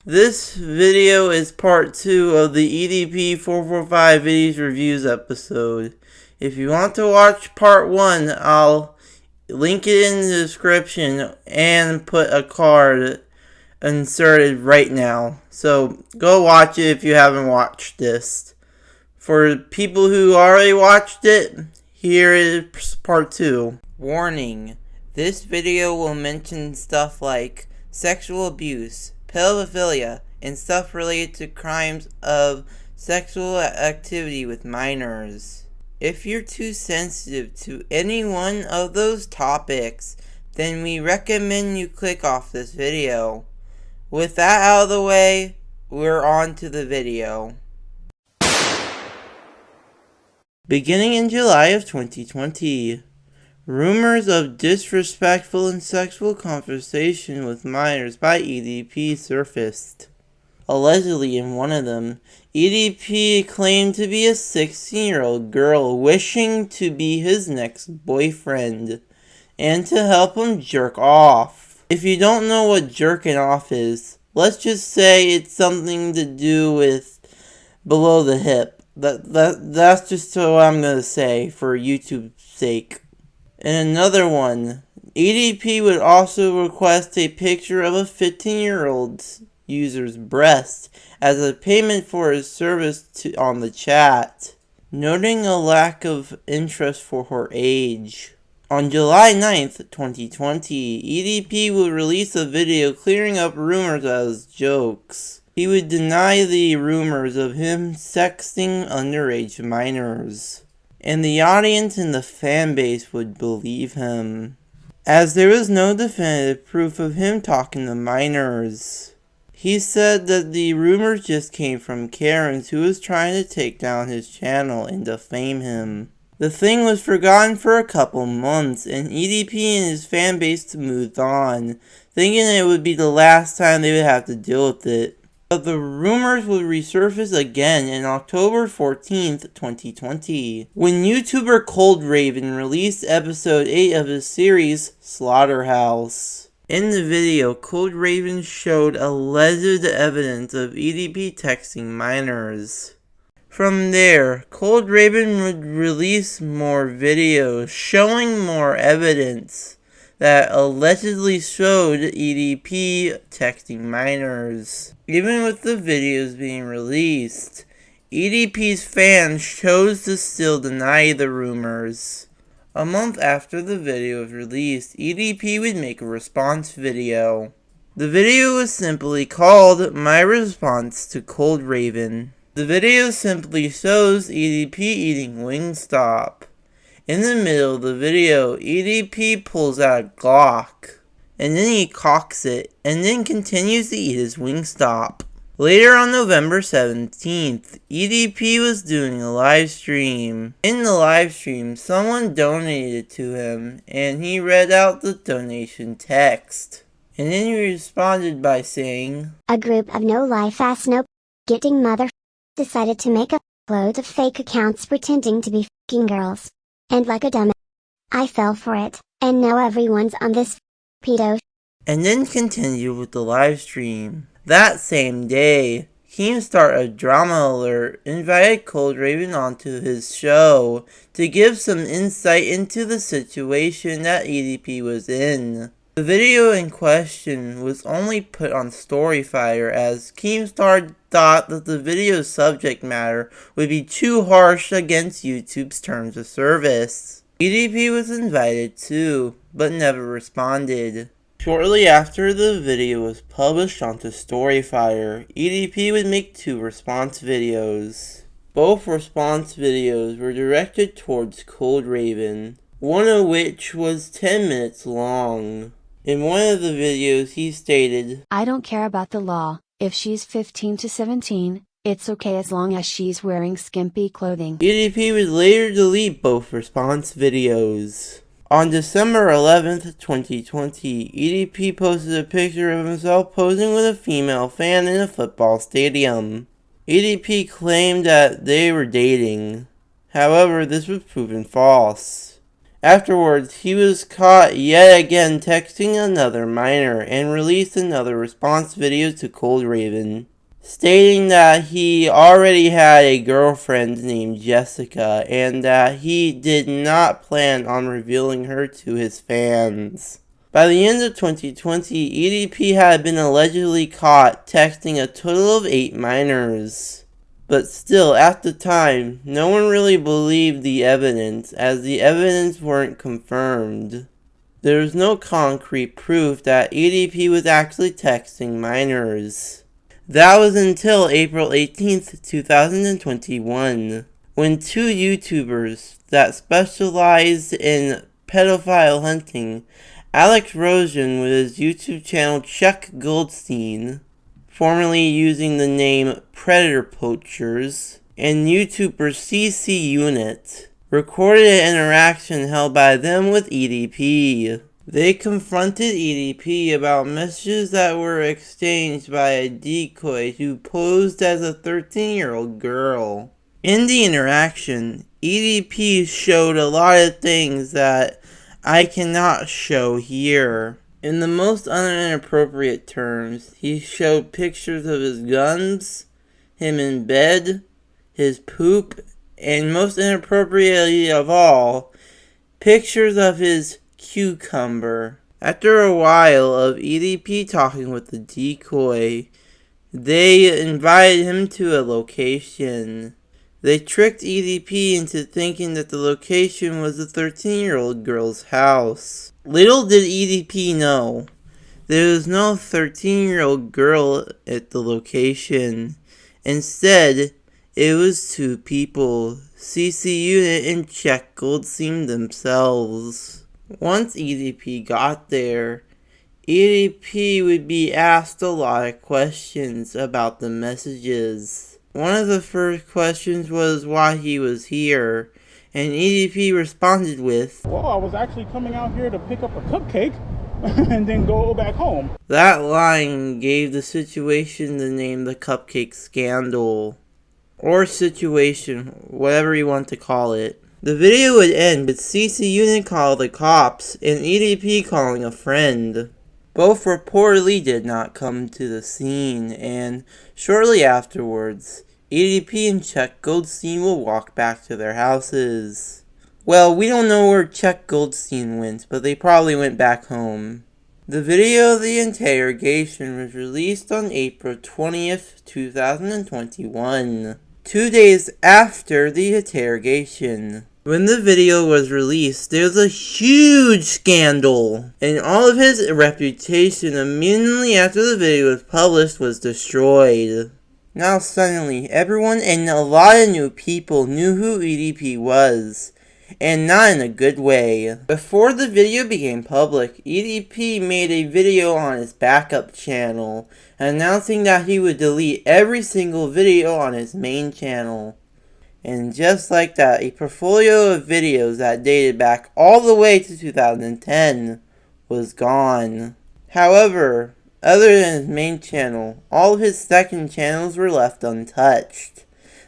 This video is part 2 of the EDP445 Videos Reviews episode. If you want to watch part 1, I'll link it in the description and put a card inserted right now. So go watch it if you haven't watched this. For people who already watched it, here is part 2. Warning: this video will mention stuff like sexual abuse, pedophilia, and stuff related to crimes of sexual activity with minors. If you're too sensitive to any one of those topics, then we recommend you click off this video. With that out of the way, we're on to the video. Beginning in July of 2020, rumors of disrespectful and sexual conversation with minors by EDP surfaced. Allegedly, in one of them, EDP claimed to be a 16-year-old girl wishing to be his next boyfriend and to help him jerk off. If you don't know what jerking off is, let's just say it's something to do with below the hip. That's just what I'm gonna say for YouTube's sake. And another one, EDP would also request a picture of a 15-year-old user's breast as a payment for his service on the chat, noting a lack of interest for her age. On July 9th, 2020, EDP would release a video clearing up rumors as jokes. He would deny the rumors of him sexting underage minors, and the audience and the fan base would believe him, as there was no definitive proof of him talking to minors. He said that the rumors just came from Karens who was trying to take down his channel and defame him. The thing was forgotten for a couple months, and EDP and his fan base moved on, thinking it would be the last time they would have to deal with it. But the rumors would resurface again in October 14th, 2020, when YouTuber Cold Raven released episode 8 of his series, Slaughterhouse. In the video, Cold Raven showed alleged evidence of EDP texting minors. From there, Cold Raven would release more videos showing more evidence that allegedly showed EDP texting minors. Even with the videos being released, EDP's fans chose to still deny the rumors. A month after the video was released, EDP would make a response video. The video was simply called My Response to Cold Raven. The video simply shows EDP eating Wingstop. In the middle of the video, EDP pulls out a Glock, and then he cocks it, and then continues to eat his Wingstop. Later on November 17th, EDP was doing a live stream. In the live stream, someone donated to him, and he read out the donation text. And then he responded by saying, "A group of no life ass no getting mother decided to make a load of fake accounts pretending to be f***ing girls. And like a dumb, I fell for it, and now everyone's on this pedo." And then continued with the live stream. That same day, Keemstar of Drama Alert invited Cold Raven onto his show to give some insight into the situation that EDP was in. The video in question was only put on Storyfire as Keemstar thought that the video's subject matter would be too harsh against YouTube's terms of service. EDP was invited too, but never responded. Shortly after the video was published onto Storyfire, EDP would make 2 response videos. Both response videos were directed towards Cold Raven, one of which was 10 minutes long. In one of the videos, he stated, "I don't care about the law. If she's 15 to 17, it's okay as long as she's wearing skimpy clothing." EDP would later delete both response videos. On December 11th, 2020, EDP posted a picture of himself posing with a female fan in a football stadium. EDP claimed that they were dating. However, this was proven false. Afterwards, he was caught yet again texting another minor and released another response video to Cold Raven, stating that he already had a girlfriend named Jessica and that he did not plan on revealing her to his fans. By the end of 2020, EDP had been allegedly caught texting a total of 8 minors. But still, at the time, no one really believed the evidence, as the evidence weren't confirmed. There was no concrete proof that EDP was actually texting minors. That was until April 18th, 2021, when 2 YouTubers that specialized in pedophile hunting, Alex Rosen with his YouTube channel Chuck Goldstein, formerly using the name Predator Poachers, and YouTuber CC Unit, recorded an interaction held by them with EDP. They confronted EDP about messages that were exchanged by a decoy who posed as a 13-year-old girl. In the interaction, EDP showed a lot of things that I cannot show here. In the most inappropriate terms, he showed pictures of his guns, him in bed, his poop, and most inappropriately of all, pictures of his cucumber. After a while of EDP talking with the decoy, they invited him to a location. They tricked EDP into thinking that the location was the 13-year-old girl's house. Little did EDP know, there was no 13-year-old girl at the location. Instead, it was 2 people, CC Unit and Chuck Goldstein themselves. Once EDP got there, EDP would be asked a lot of questions about the messages. One of the first questions was why he was here, and EDP responded with, "Well, I was actually coming out here to pick up a cupcake and then go back home." That line gave the situation the name the Cupcake Scandal, or situation, whatever you want to call it. The video would end with CC Unit calling the cops and EDP calling a friend. Both reportedly did not come to the scene, and shortly afterwards, EDP and Chuck Goldstein will walk back to their houses. Well, we don't know where Chuck Goldstein went, but they probably went back home. The video of the interrogation was released on April 20th, 2021, 2 days after the interrogation. When the video was released, there was a huge scandal, and all of his reputation immediately after the video was published was destroyed. Now suddenly, everyone and a lot of new people knew who EDP was, and not in a good way. Before the video became public, EDP made a video on his backup channel, announcing that he would delete every single video on his main channel. And just like that, a portfolio of videos that dated back all the way to 2010 was gone. However, other than his main channel, all of his second channels were left untouched.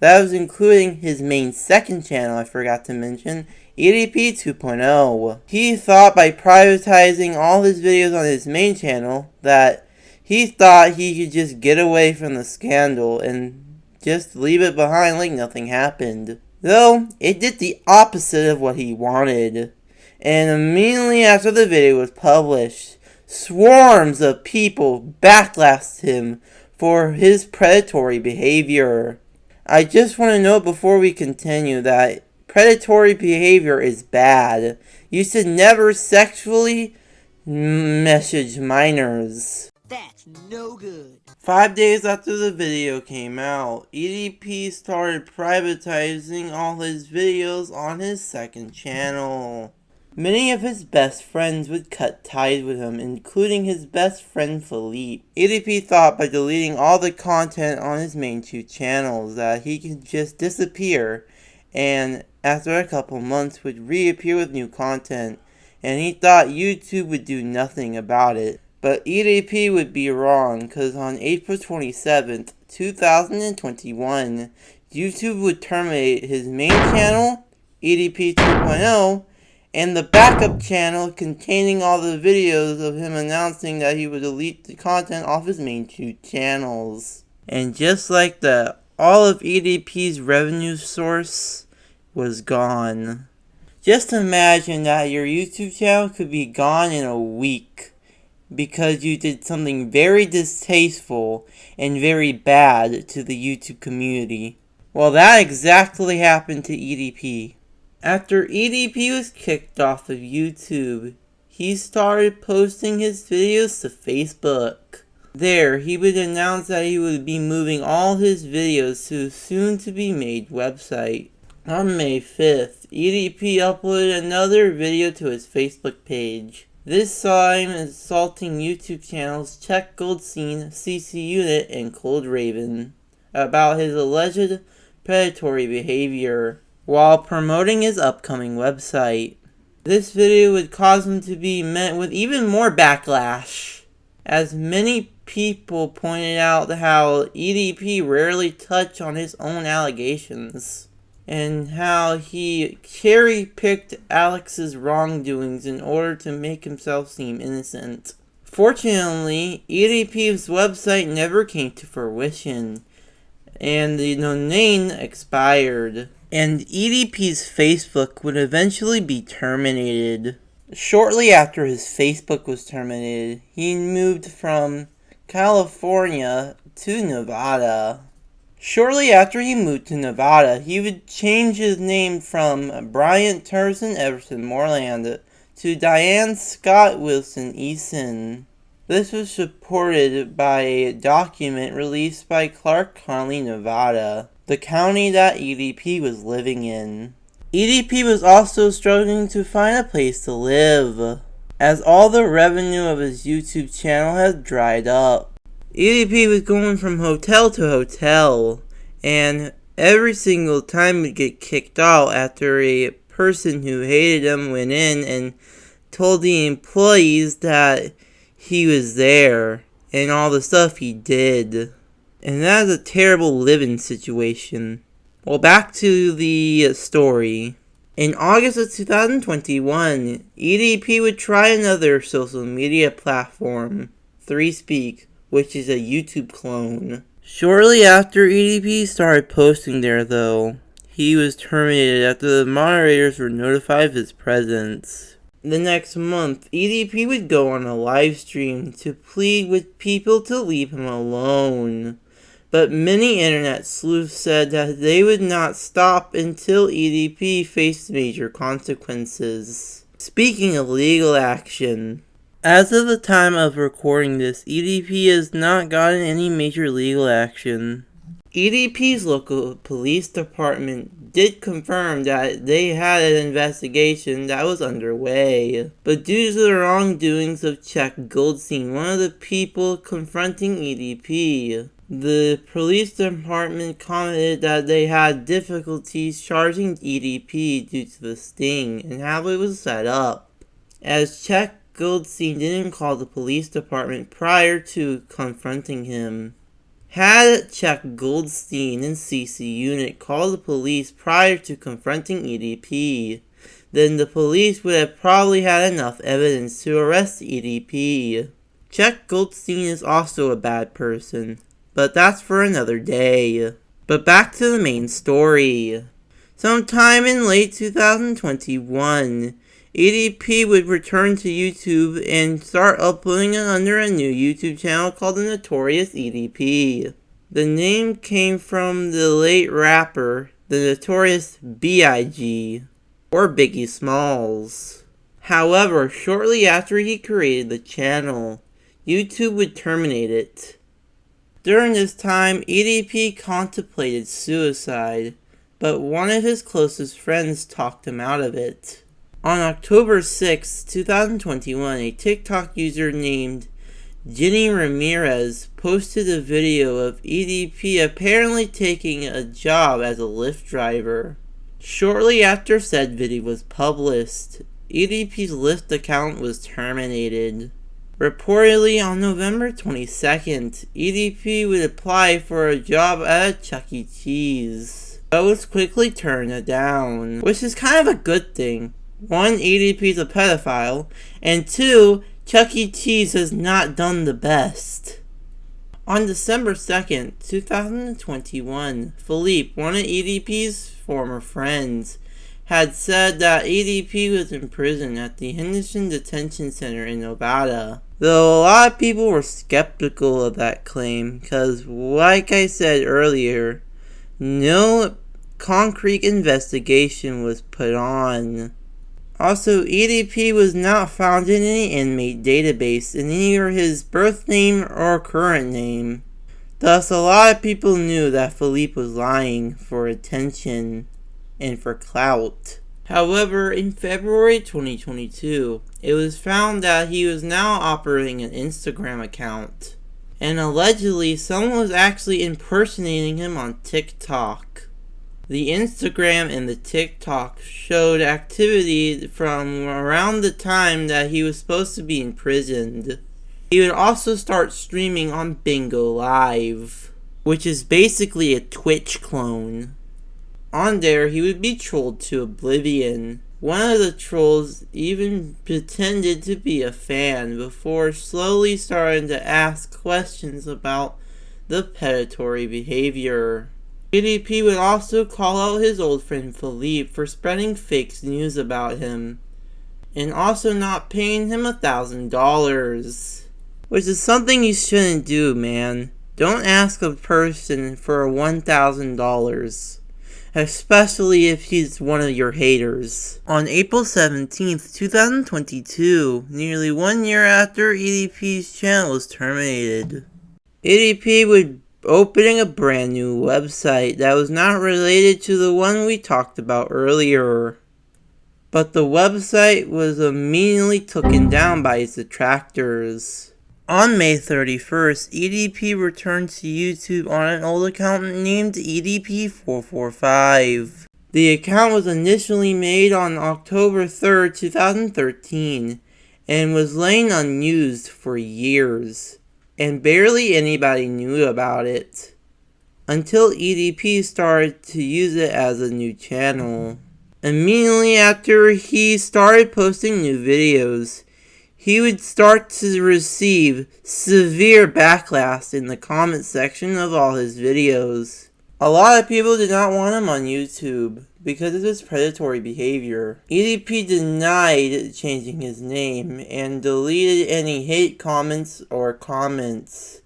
That was including his main second channel, I forgot to mention, EDP 2.0. He thought by privatizing all his videos on his main channel that he thought he could just get away from the scandal and just leave it behind like nothing happened. Though, it did the opposite of what he wanted. And immediately after the video was published, swarms of people backlashed him for his predatory behavior. I just want to note before we continue that predatory behavior is bad. You should never sexually message minors. That's no good. 5 days after the video came out, EDP started privatizing all his videos on his second channel. Many of his best friends would cut ties with him, including his best friend Philippe. EDP thought by deleting all the content on his main 2 channels that he could just disappear, and after a couple months would reappear with new content, and he thought YouTube would do nothing about it. But EDP would be wrong, because on April 27th, 2021, YouTube would terminate his main channel, EDP 2.0, and the backup channel containing all the videos of him announcing that he would delete the content off his main 2 channels. And just like that, all of EDP's revenue source was gone. Just imagine that your YouTube channel could be gone in a week because you did something very distasteful and very bad to the YouTube community. Well, that exactly happened to EDP. After EDP was kicked off of YouTube, he started posting his videos to Facebook. There, he would announce that he would be moving all his videos to a soon-to-be-made website. On May 5th, EDP uploaded another video to his Facebook page. This saw him insulting YouTube channels Check Goldstein, CC Unit, and Cold Raven about his alleged predatory behavior while promoting his upcoming website. This video would cause him to be met with even more backlash, as many people pointed out how EDP rarely touched on his own allegations, and how he cherry-picked Alex's wrongdoings in order to make himself seem innocent. Fortunately, EDP's website never came to fruition, and the domain expired, and EDP's Facebook would eventually be terminated. Shortly after his Facebook was terminated, he moved from California to Nevada. Shortly after he moved to Nevada, he would change his name from Bryant Turson Everson Moreland to Diane Scott Wilson Eason. This was supported by a document released by Clark County, Nevada, the county that EDP was living in. EDP was also struggling to find a place to live, as all the revenue of his YouTube channel had dried up. EDP was going from hotel to hotel, and every single time would get kicked out after a person who hated him went in and told the employees that he was there and all the stuff he did. And that is a terrible living situation. Well, back to the story. In August of 2021, EDP would try another social media platform, 3Speak, which is a YouTube clone. Shortly after EDP started posting there, though, he was terminated after the moderators were notified of his presence. The next month, EDP would go on a live stream to plead with people to leave him alone. But many internet sleuths said that they would not stop until EDP faced major consequences. Speaking of legal action, as of the time of recording this, EDP has not gotten any major legal action. EDP's local police department did confirm that they had an investigation that was underway, but due to the wrongdoings of Chuck Goldstein, one of the people confronting EDP, the police department commented that they had difficulties charging EDP due to the sting and how it was set up, as Chuck Goldstein didn't call the police department prior to confronting him. Had Chuck Goldstein and CC Unit called the police prior to confronting EDP, then the police would have probably had enough evidence to arrest EDP. Chuck Goldstein is also a bad person, but that's for another day. But back to the main story. Sometime in late 2021, EDP would return to YouTube and start uploading under a new YouTube channel called The Notorious EDP. The name came from the late rapper, The Notorious B.I.G., or Biggie Smalls. However, shortly after he created the channel, YouTube would terminate it. During this time, EDP contemplated suicide, but one of his closest friends talked him out of it. On October 6, 2021, a TikTok user named Jenny Ramirez posted a video of EDP apparently taking a job as a Lyft driver. Shortly after said video was published, EDP's Lyft account was terminated. Reportedly on November 22nd, EDP would apply for a job at a Chuck E. Cheese, but was quickly turned down, which is kind of a good thing, 1. EDP's a pedophile, and 2. Chuck E. Cheese has not done the best. On December 2nd, 2021, Philippe, one of EDP's former friends, had said that EDP was in prison at the Henderson Detention Center in Nevada. Though a lot of people were skeptical of that claim, because like I said earlier, no concrete investigation was put on. Also, EDP was not found in any inmate database in either his birth name or current name. Thus, a lot of people knew that Philippe was lying for attention and for clout. However, in February 2022, it was found that he was now operating an Instagram account, and allegedly someone was actually impersonating him on TikTok. The Instagram and the TikTok showed activity from around the time that he was supposed to be imprisoned. He would also start streaming on Bingo Live, which is basically a Twitch clone. On there, he would be trolled to oblivion. One of the trolls even pretended to be a fan before slowly starting to ask questions about the predatory behavior. EDP would also call out his old friend Philippe for spreading fake news about him, and also not paying him $1,000. Which is something you shouldn't do, man. Don't ask a person for $1,000. Especially if he's one of your haters. On April 17th, 2022, nearly 1 year after EDP's channel was terminated, EDP would opening a brand new website that was not related to the one we talked about earlier. But the website was immediately taken down by its detractors. On May 31st, EDP returned to YouTube on an old account named EDP445. The account was initially made on October 3rd, 2013, and was laying unused for years, and barely anybody knew about it, until EDP started to use it as a new channel. Immediately after he started posting new videos, he would start to receive severe backlash in the comment section of all his videos. A lot of people did not want him on YouTube because of his predatory behavior. EDP denied changing his name and deleted any hate comments or comments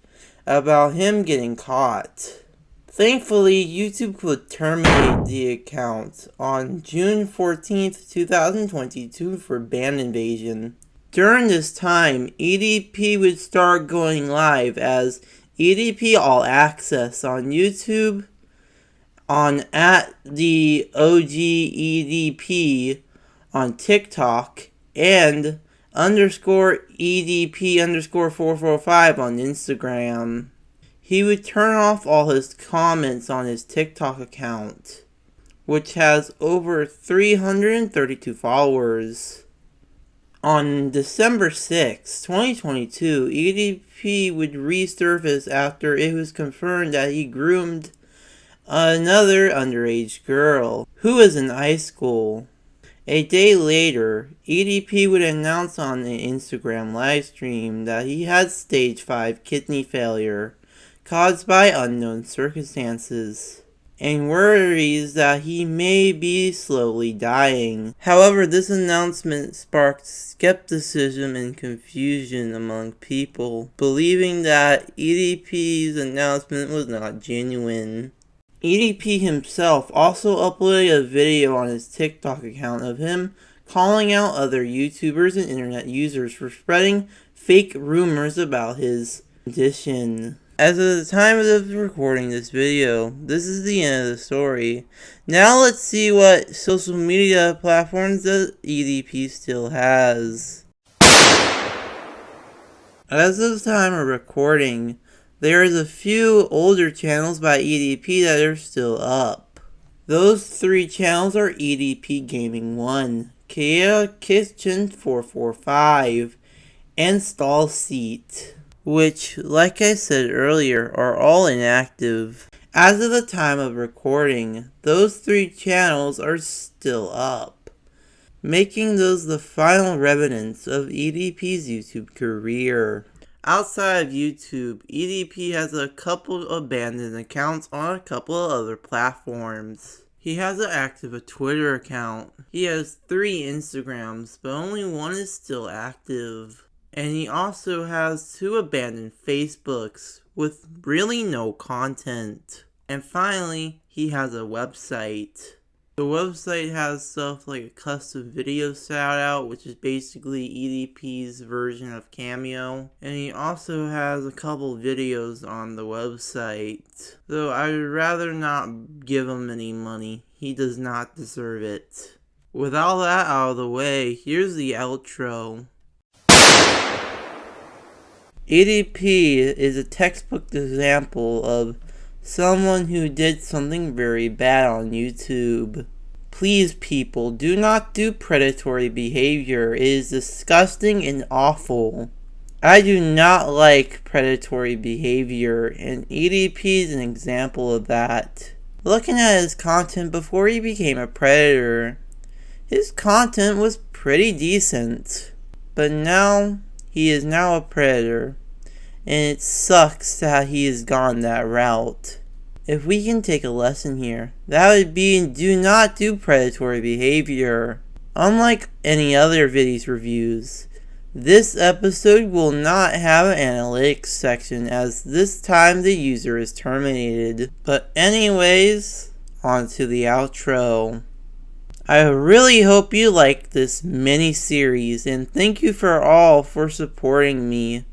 about him getting caught. Thankfully, YouTube could terminate the account on June 14th, 2022 for ban invasion. During this time, EDP would start going live as EDP All Access on YouTube, on @the_OG_EDP on TikTok, and _EDP_445 on Instagram. He would turn off all his comments on his TikTok account, which has over 332 followers. On December 6, 2022, EDP would resurface after it was confirmed that he groomed another underage girl, who was in high school. A day later, EDP would announce on an Instagram livestream that he had stage 5 kidney failure, caused by unknown circumstances, and worries that he may be slowly dying. However, this announcement sparked skepticism and confusion among people, believing that EDP's announcement was not genuine. EDP himself also uploaded a video on his TikTok account of him calling out other YouTubers and internet users for spreading fake rumors about his condition. As of the time of recording this video, this is the end of the story. Now let's see what social media platforms that EDP still has. As of the time of recording, there is a few older channels by EDP that are still up. Those 3 channels are EDP Gaming 1, Kia Kitchen 445, and Stall Seat, which, like I said earlier, are all inactive. As of the time of recording, those 3 channels are still up. making those the final remnants of EDP's YouTube career. Outside of YouTube, EDP has a couple abandoned accounts on a couple of other platforms. He has an active Twitter account. He has 3 Instagrams, but only one is still active. And he also has 2 abandoned Facebooks with really no content. And finally, he has a website. The website has stuff like a custom video shoutout, which is basically EDP's version of Cameo. And he also has a couple videos on the website. Though I would rather not give him any money. He does not deserve it. With all that out of the way, here's the outro. EDP is a textbook example of someone who did something very bad on YouTube. Please, people, do not do predatory behavior. It is disgusting and awful. I do not like predatory behavior, and EDP is an example of that. Looking at his content before he became a predator, his content was pretty decent. But now, he is now a predator, and it sucks that he has gone that route. If we can take a lesson here, that would be do not do predatory behavior. Unlike any other viddy's reviews, this episode will not have an analytics section as this time the user is terminated. But anyways, on to the outro. I really hope you like this mini-series, and thank you for all for supporting me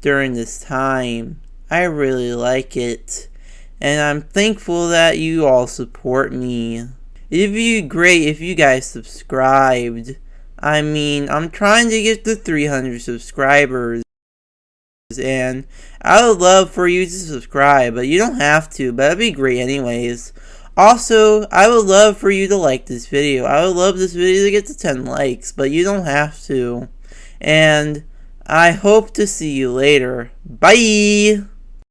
during this time. I really like it, and I'm thankful that you all support me. It'd be great if you guys subscribed. I mean, I'm trying to get to 300 subscribers, and I would love for you to subscribe, but you don't have to, but that'd be great anyways. Also, I would love for you to like this video. I would love this video to get to 10 likes, but you don't have to. And I hope to see you later. Bye!